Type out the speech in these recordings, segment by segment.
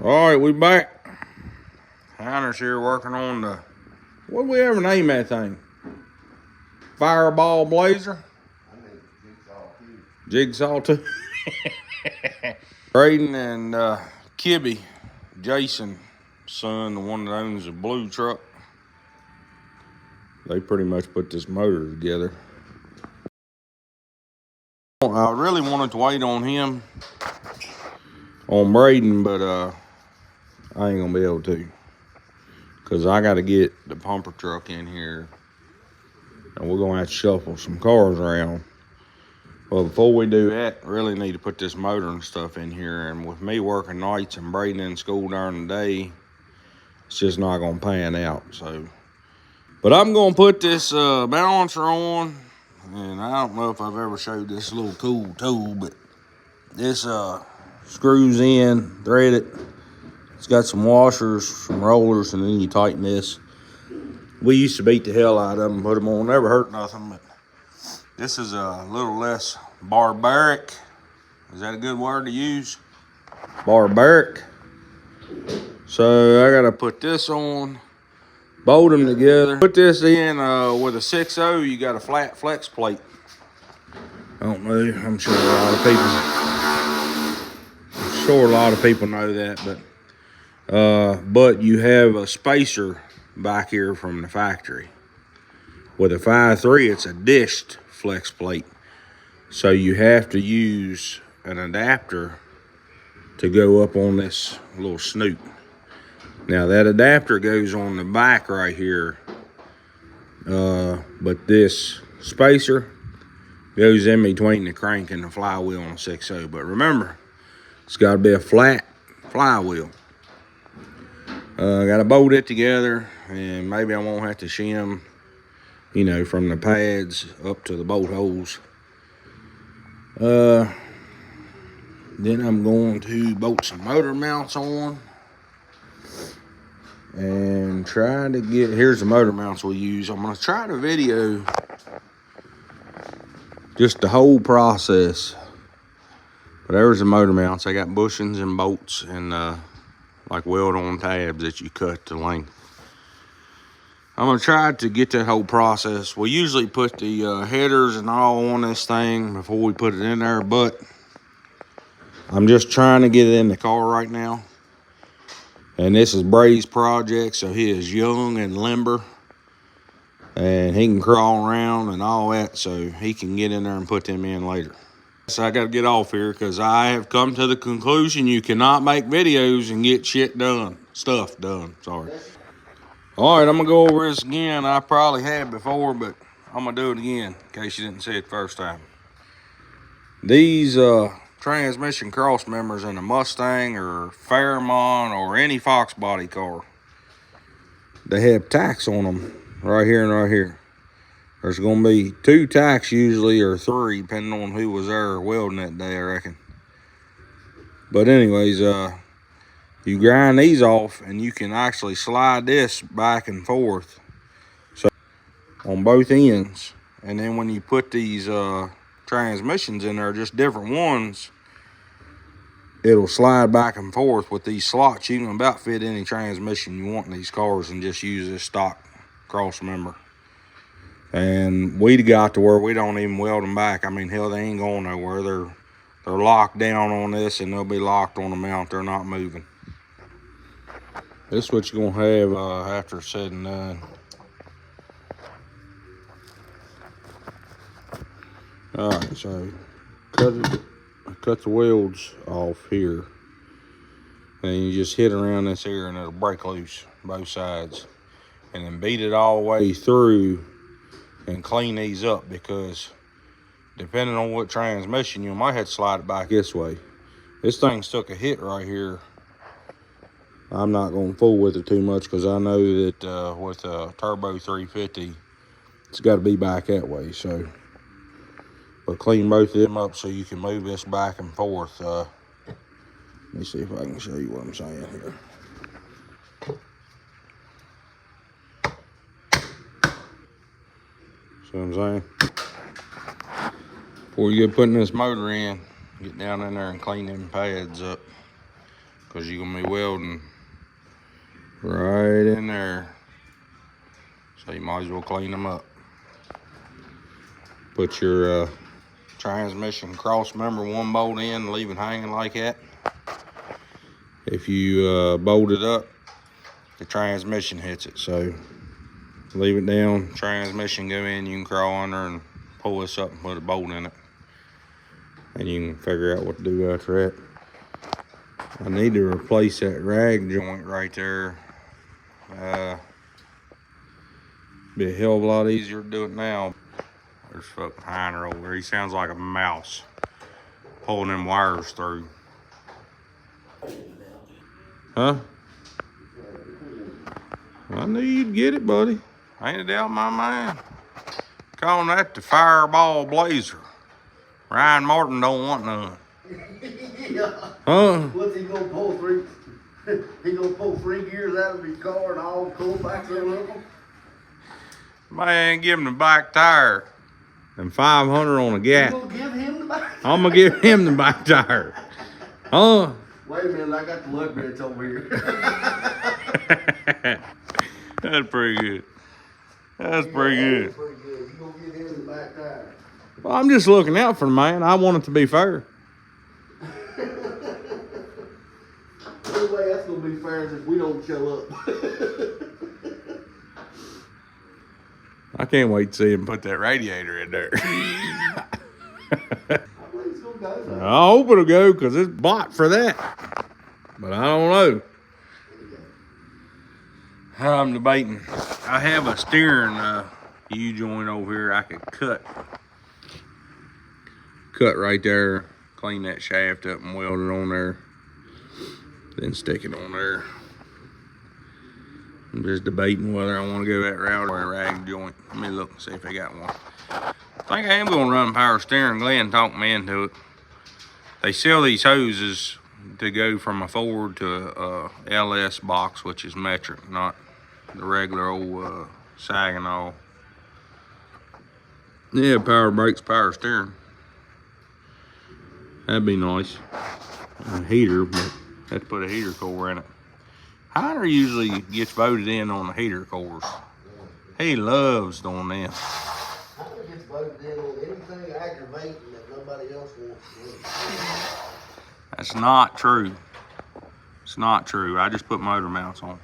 All right, we back. Hunter's here working on the, what do we ever name that thing? Fireball Blazer? I think Jigsaw too. Jigsaw too. Braden and Kibby, Jason's son, the one that owns the blue truck, they pretty much put this motor together. I really wanted to wait on him, on Braden, but I ain't gonna be able to, because I got to get the pumper truck in here and we're gonna have to shuffle some cars around. Well, before we do that, really need to put this motor and stuff in here, and with me working nights and Braden in school during the day, it's just not gonna pan out. So, but I'm gonna put this balancer on, and I don't know if I've ever showed this little cool tool, but this screws in, thread it. It's got some washers, some rollers, and then you tighten this. We used to beat the hell out of them, put them on, never hurt nothing, but this is a little less barbaric. Is that a good word to use? Barbaric. So I gotta put this on, bolt them together. Put this in with a 6.0, you got a flat flex plate. I don't know, I'm sure a lot of people know that, but you have a spacer back here from the factory. With a 5.3, it's a dished flex plate. So you have to use an adapter to go up on this little snoot. Now that adapter goes on the back right here, but this spacer goes in between the crank and the flywheel on a 6.0. But remember, it's got to be a flat flywheel. Got to bolt it together, and maybe I won't have to shim, you know, from the pads up to the bolt holes. Then I'm going to bolt some motor mounts on and try to get, here's the motor mounts we'll use. I'm going to try to video just the whole process. But there's the motor mounts. I got bushings and bolts and like weld-on tabs that you cut to length. I'm gonna try to get that whole process. We usually put the headers and all on this thing before we put it in there, but I'm just trying to get it in the car right now. And this is Bray's project, so he is young and limber, and he can crawl around and all that, so he can get in there and put them in later. So I got to get off here because I have come to the conclusion you cannot make videos and get stuff done. Sorry. All right, I'm going to go over this again. I probably had before, but I'm going to do it again in case you didn't see it the first time. These transmission cross members in a Mustang or Fairmont or any foxbody car, they have tacks on them right here and right here. There's going to be 2 tacks usually, or 3, depending on who was there welding that day, I reckon. But anyways, you grind these off, and you can actually slide this back and forth, so on both ends. And then when you put these transmissions in there, just different ones, it'll slide back and forth with these slots. You can about fit any transmission you want in these cars and just use this stock cross member. And we got to where we don't even weld them back. I mean, hell, they ain't going nowhere. They're locked down on this, and they'll be locked on the mount. They're not moving. This is what you're gonna have after it's said and done. All right, so cut the welds off here, and you just hit around this here, and it'll break loose both sides, and then beat it all the way through and clean these up, because depending on what transmission, you might have to slide it back this way. This thing's took a hit right here. I'm not going to fool with it too much because I know that with a turbo 350, it's got to be back that way. So, but clean both of them up so you can move this back and forth. Let me see if I can show you what I'm saying here. See what I'm saying? Before you get putting this motor in, get down in there and clean them pads up. because you're gonna be welding right in there. So you might as well clean them up. Put your transmission cross member one bolt in, leave it hanging like that. If you bolt it up, the transmission hits it. So leave it down, transmission go in, you can crawl under and pull this up and put a bolt in it. And you can figure out what to do after that. I need to replace that rag joint right there. Be a hell of a lot easier to do it now. There's fucking Heiner over there. He sounds like a mouse pulling them wires through. Huh? I knew you'd get it, buddy. Ain't a doubt in my mind. Calling that the Fireball Blazer. Ryan Martin don't want none. Yeah. Huh? What's he gonna pull three? He gonna pull 3 gears out of his car and all pull back some of them? Man, give him the back tire. And 500 on a gap. You gonna give him the back? I'm gonna give him the back tire. Huh? Wait a minute, I got the lug bench over here. That's pretty good. That's pretty good. Pretty good. You gonna give him the back tire? Well, I'm just looking out for the man. I want it to be fair. The only way that's gonna be fair is if we don't show up. I can't wait to see him put that radiator in there. I believe it's gonna go. Man. I hope it'll go because it's bought for that. But I don't know. I'm debating. I have a steering U-joint over here I could cut. Cut right there. Clean that shaft up and weld it on there. Then stick it on there. I'm just debating whether I want to go that route or a rag joint. Let me look and see if they got one. I think I am going to run power steering. Glenn talked me into it. They sell these hoses to go from a Ford to a LS box, which is metric, not the regular old Saginaw. Yeah, power brakes, power steering. That'd be nice. A heater, but have to put a heater core in it. Heiner usually gets voted in on the heater cores. He loves doing them. I think it's voted in on anything aggravating that nobody else wants to do. That's not true. It's not true. I just put motor mounts on.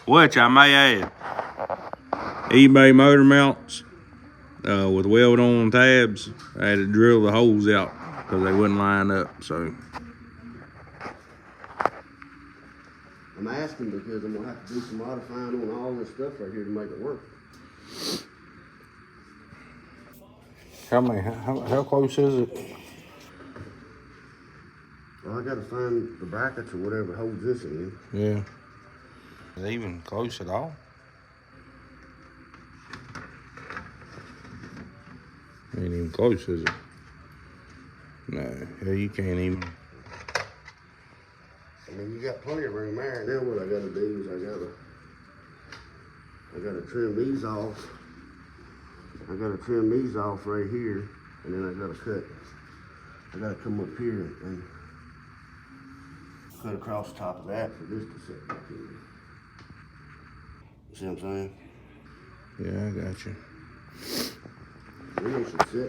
Which I may add, eBay motor mounts with weld-on tabs. I had to drill the holes out because they wouldn't line up. So I'm asking because I'm gonna have to do some modifying on all this stuff right here to make it work. how close is it? Well, I gotta find the brackets or whatever holds this in. Yeah. Is it even close at all? Ain't even close, is it? No, hell, you can't even. I mean, you got plenty of room there. Now what I gotta do is I gotta trim these off. I gotta trim these off right here, and then I gotta come up here and cut across the top of that for this to sit back in. See what I'm saying? Yeah, I got you. Then they should sit,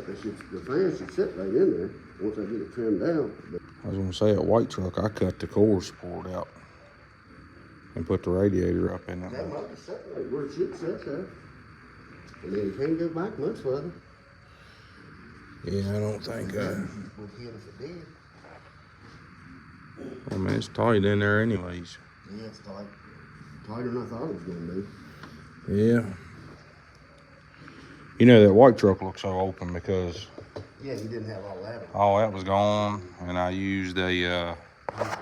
the fan should sit right in there once I get it trimmed down. I was gonna say at White Truck, I cut the core support out and put the radiator up in That there. might be set right where it should sit there. And then you can't go back much further. Yeah, I don't think. Would hit if it did. I mean, it's tight in there, anyways. Yeah, it's tight. Tighter than I thought it was gonna be. Yeah. You know that White Truck looks so open because Yeah, you didn't have all that. all that was gone, and I used a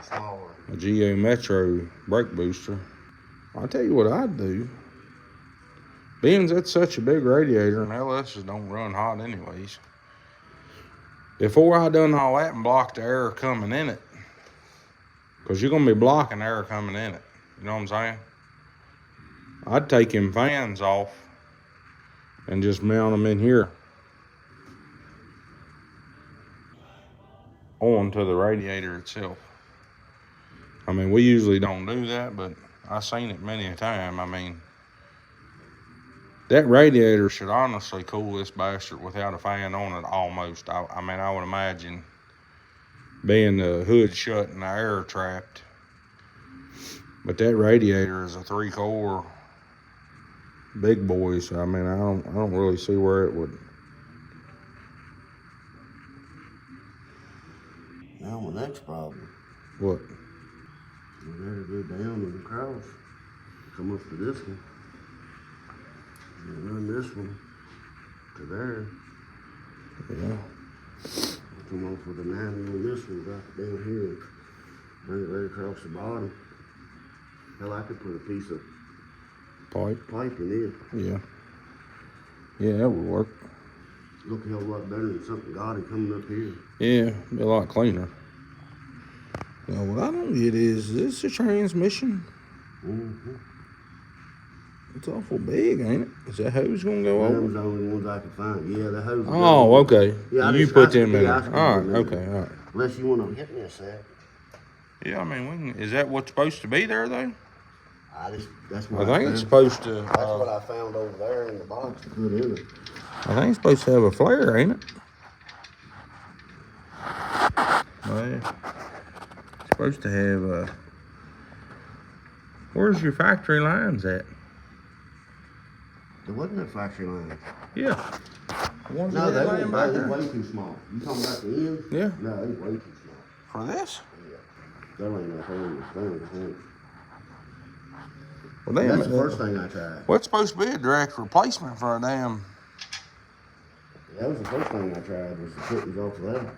Smaller. Geo Metro brake booster. I'll tell you what I'd do. Being that's such a big radiator and LS's don't run hot anyways. Before I done all that and blocked the air coming in it, because you're going to be blocking air coming in it. You know what I'm saying? I'd take them fans off and just mount them in here. onto the radiator itself. I mean, we usually don't do that, but I've seen it many a time. I mean, that radiator should honestly cool this bastard without a fan on it almost. I mean, I would imagine being the hood shut and the air trapped. But that radiator is a 3-core big boy, so I mean, I don't really see where it would. Now my next problem. What? We gotta go down and cross. Come up to this one. And run this one to there. Yeah. Come off with a 90 on this one, drop it down here. Bring it right across the bottom. Hell, I could put a piece of pipe in it. Yeah. Yeah, that would work. Look a hell of a lot better than something gaudy coming up here. Yeah, be a lot cleaner. Now, what I don't get is this a transmission? Mm-hmm. It's awful big, ain't it? Is that hose gonna go over? Them's the only ones I could find. Yeah, the hose. Oh, okay. Yeah, you put them in there. All right, okay, all right. Unless you want to get me a set. Yeah, I mean, is that what's supposed to be there, though? That's what I think it's supposed to. That's what I found over there in the box to put in it. I think it's supposed to have a flare, ain't it? Well, it's supposed to have where's your factory lines at? There wasn't a factory line. Yeah. The ones No, that they laying back there? way too small. You talking about the ends? Yeah. No, they way too small. For this? Yeah. That ain't that whole thing, I think. Well, damn, that's the first thing I tried. What's supposed to be a direct replacement for a damn? That was the first thing I tried, was the fittings off of that.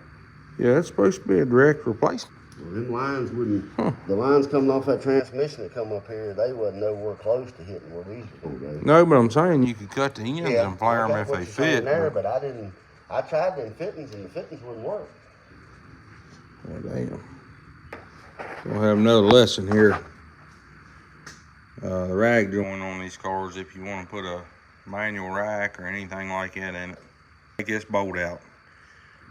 Yeah, it's supposed to be a direct replacement. Well, them lines wouldn't, the lines coming off that transmission that come up here, they wasn't nowhere close to hitting where these were going to go. No, but I'm saying you could cut the ends and flare them if they fit. There, but I tried them fittings and the fittings wouldn't work. Well, damn. We'll have another lesson here. The rag joint on these cars, if you want to put a manual rack or anything like that in it, take this bolt out.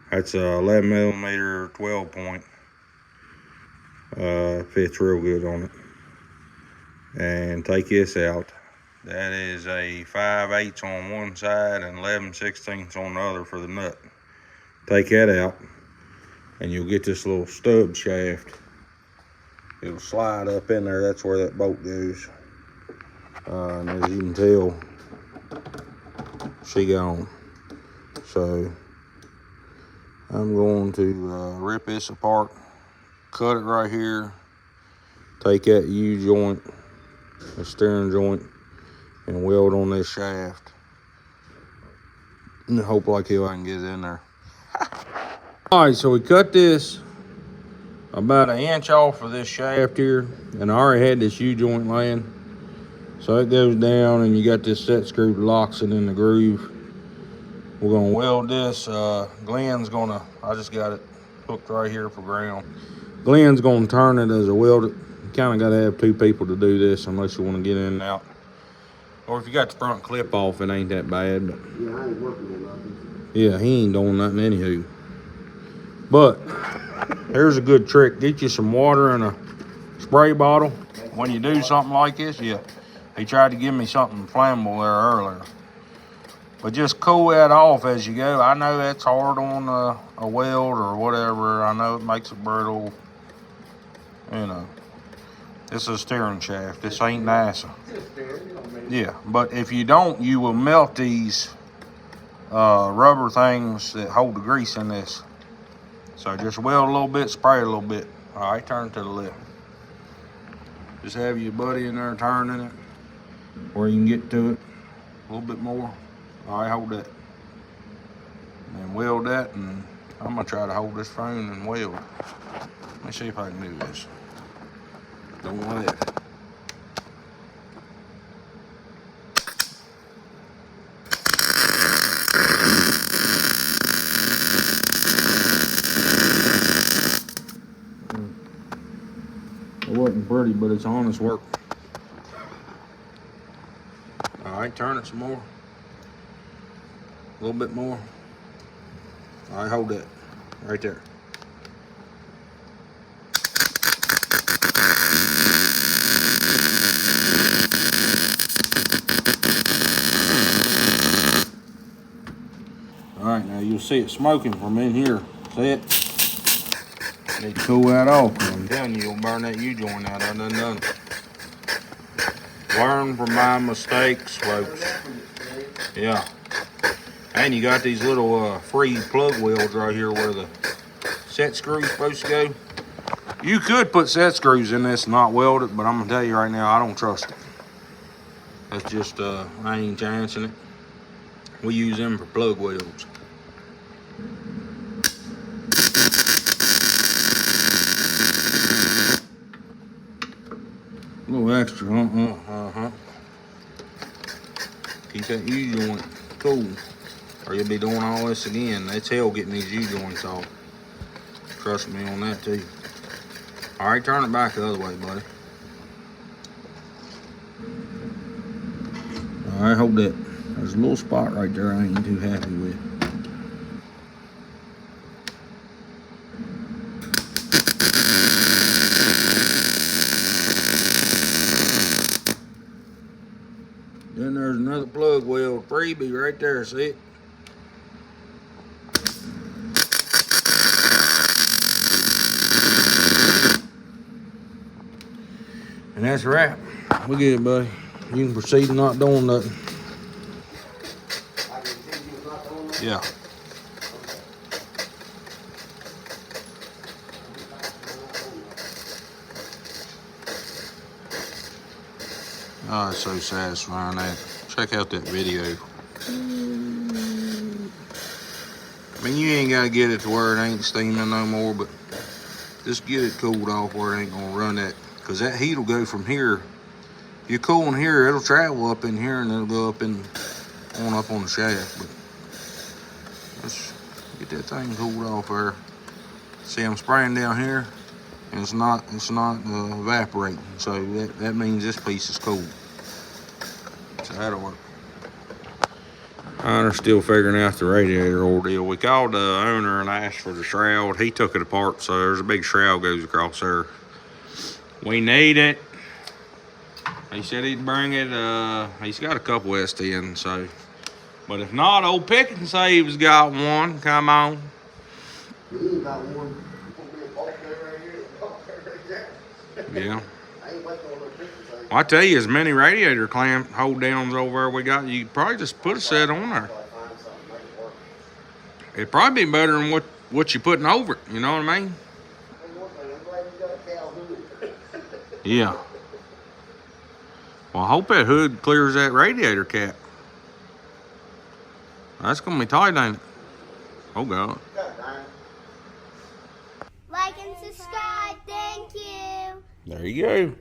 That's a 11mm 12 point. Fits real good on it. And take this out. That is a 5/8 on one side and 11/16 on the other for the nut. Take that out and you'll get this little stub shaft. It'll slide up in there. That's where that bolt goes. And as you can tell, she gone. So I'm going to rip this apart, cut it right here, take that U-joint, the steering joint, and weld on this shaft. And hope like hell I can get it in there. All right, so we cut this about 1 inch off of this shaft here, and I already had this U-joint laying. So it goes down and you got this set screw that locks it in the groove. We're gonna weld this. Glenn's gonna, I just got it hooked right here for ground. Glenn's gonna turn it as a weld it. You kinda gotta have 2 people to do this unless you wanna get in and out. Or if you got the front clip off, it ain't that bad. But Yeah, I ain't working on nothing. yeah, he ain't doing nothing anywho. But here's a good trick. Get you some water in a spray bottle. When you do something like this, yeah. He tried to give me something flammable there earlier. But just cool that off as you go. I know that's hard on a weld or whatever. I know it makes it brittle. You know, this is a steering shaft. This ain't NASA. Yeah, but if you don't, you will melt these rubber things that hold the grease in this. So just weld a little bit, spray a little bit. All right, turn to the left. Just have your buddy in there turning it where you can get to it a little bit more. All right, hold that. And weld that, and I'm gonna try to hold this phone and weld. Let me see if I can do this. Don't want it. It wasn't pretty, but it's honest work. All right, turn it some more. A little bit more. All right, hold that right there. see it smoking from in here. See it? Need to cool that off. I'm telling you, you'll burn that U-joint out. I done it. Learn from my mistakes, folks. Yeah. And you got these little free plug welds right here where the set screw's supposed to go. You could put set screws in this and not weld it, but I'm gonna tell you right now, I don't trust it. That's just, I ain't chancing it. We use them for plug welds. A little extra, Keep that U-joint cool, or you'll be doing all this again. It's hell getting these U-joints off. Trust me on that too. All right, turn it back the other way, buddy. All right, hold that. There's a little spot right there I ain't too happy with. Then there's another plug weld freebie right there, see it? And that's a wrap. We get it, buddy. You can proceed to not doing nothing. Yeah. Oh, it's so satisfying. That. Check out that video. I mean, you ain't got to get it to where it ain't steaming no more, but just get it cooled off where it ain't going to run that. Because that heat will go from here. If you cool in here, it'll travel up in here and it'll go up in up on the shaft. But let's get that thing cooled off there. See, I'm spraying down here, and it's not evaporating. So that means this piece is cool. So that'll work. They're still figuring out the radiator ordeal. We called the owner and asked for the shroud. He took it apart, so there's a big shroud goes across there. We need it. He said he'd bring it. He's got a couple STNs, so. But if not, old Pick and Save's got one. Come on. You got one. Yeah. Well, I tell you, as many radiator clamp hold downs over there we got, you could probably just put a set on there. It'd probably be better than what you're putting over it. You know what I mean? Yeah. Well, I hope that hood clears that radiator cap. That's gonna be tight, ain't it? Oh God. Like and subscribe. Thank you. There you go.